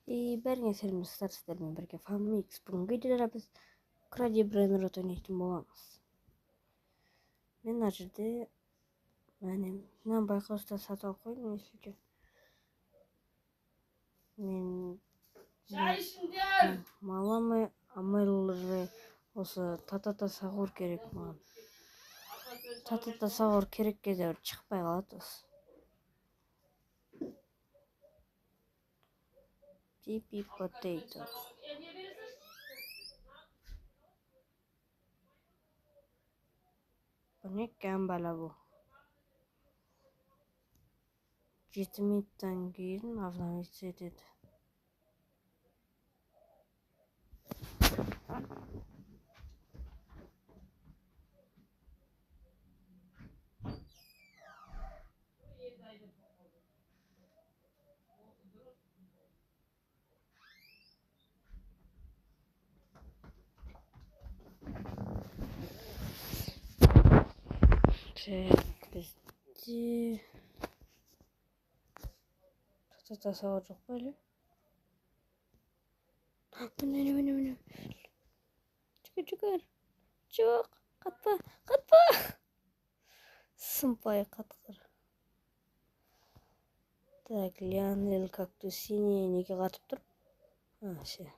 Бәріңе сәлеметсіздер, сіздермен бірге Family-X. Бүгінгі видеода біз Кради Брейнрот ойнайтын боламыз. Мен мына жерде мынаны байқаусызда сатып алып қойдым, есімде. Мен маламай амайлы осы татата сағур керек маған. Татата сағур керек кезде бір шықпай қалады осы. Типи потейто. Bu ne gambala bu? 7 minuttan keyin avlanışa dedi. Bizde tatata sağır çok böyle. Bu ne? Çıkar. Çok. Katpa. Сымпай қатқыр. Так, Лионель Кактусини неге қатып тұр? Все.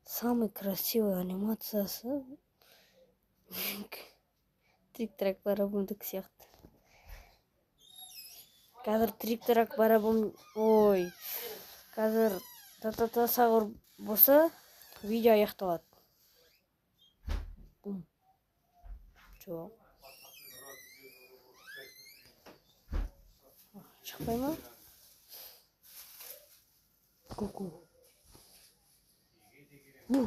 Самый красивый анимациясы. Трик-трак барабымдық сияқты. Қазір трик-трак барабым... Ой. Қазір татата сағыр болса, видео аяқталады. Бум. Жоқ. Шықпай ма? Ку-ку. Бу.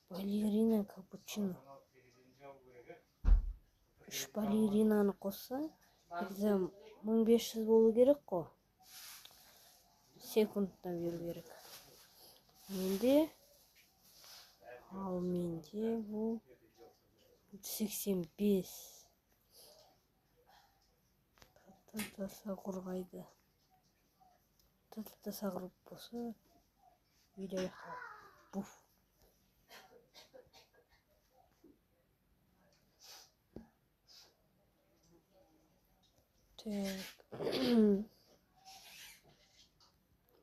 Балерина капучино. 3 балеринаны қосса, 1500 болу керек қой. Секундта беру керек. Менде бұл 85. Татата сағыр қайда? Татата сағыр болса, видео аяқталады. Буф. Так.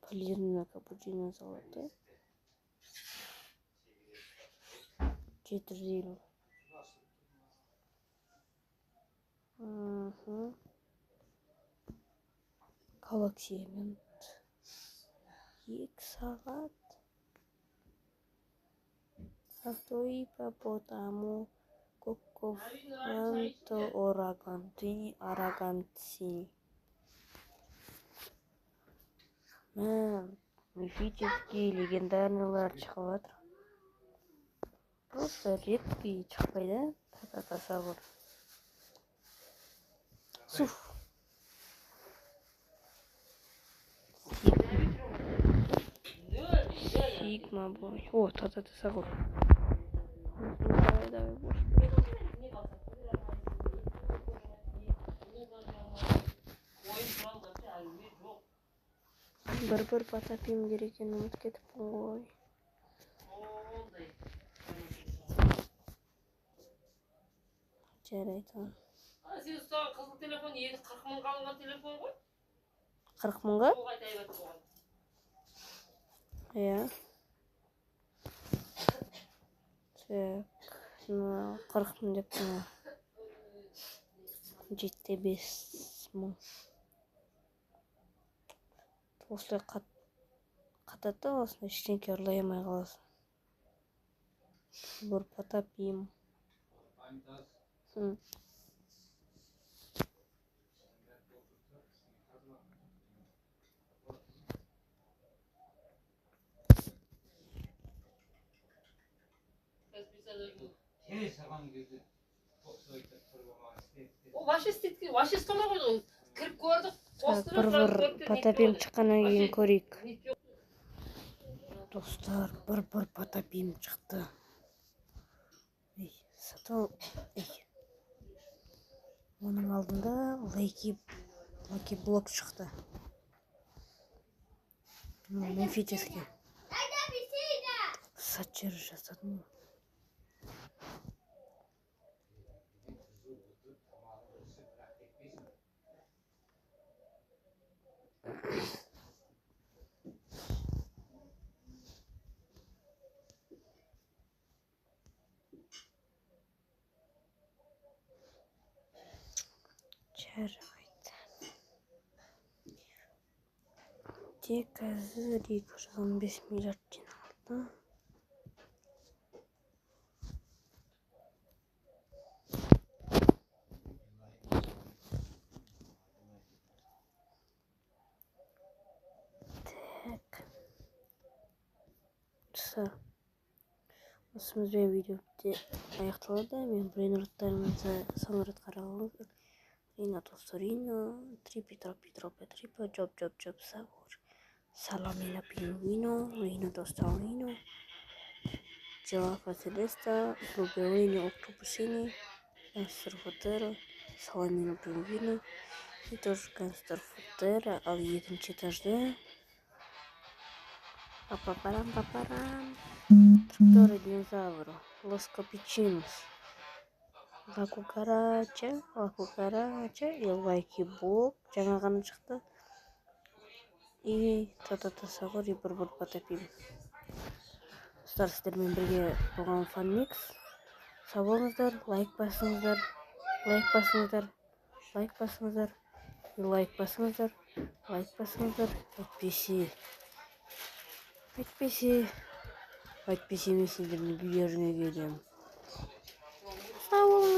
Балерина капучино салаты. 450. Galaxy Mint 2 saat. Satu hippopotamu Coccovanto Araganti. Мифические легендарныйлар шығып жатыр. Просто редкий шықпайды, татата сағыр. Суф. Сигма бой. О, татата сағыр. Давай, бош. Бір потапим керек екенін ұмытып кетіппін ғой. Жарайды. Сен ұстаған қызыл телефон 40 мыңға алынған телефон ғой? 40 мыңға? Ол қайта айбат болған. Иә. Так, 40 мың деп тұр. 75 мың. Осылай қатады, осылай ештеңке ұрлай алмай қаласың. Бір потапим. О, ваше стола қойды. Кіріп көрдік. Бір потапим шыққаннан кейін көрейік. Достар, бір потапим шықты. Сатал. Оның алдында Лаки блок шықты. Мифический. Сатчер жасадым. Жарайды. Тек қазір 215 миллиард жиналды. Так. Осымызбен видео аяқталады. Мен брейнроттарыңызды соңғы рет қарағаныңыз. Рина Тосторина, Трипи, Петрипа, Джоб, Савур, Саламина Пингвино, Рина Тосторino, Джелафа Селеста, Флуберини Октопусини, Гангстер Футера, Саламина Пингвино, и тоже Гангстер Футера, ал екінші этажда. Папарам. Трактора динозавра, Лос Капучинос, Ла Кукарача, и Лайки Блок, жаңа ғана шықты. И Тата-Тасағыр, и бір потопим. Достар, сіздермен бірге болған фанмикс. Сау болыңыздар, лайк басыңыздар, әйтпесе мен сендердің үйлеріңе келем. Сау болыңыздар.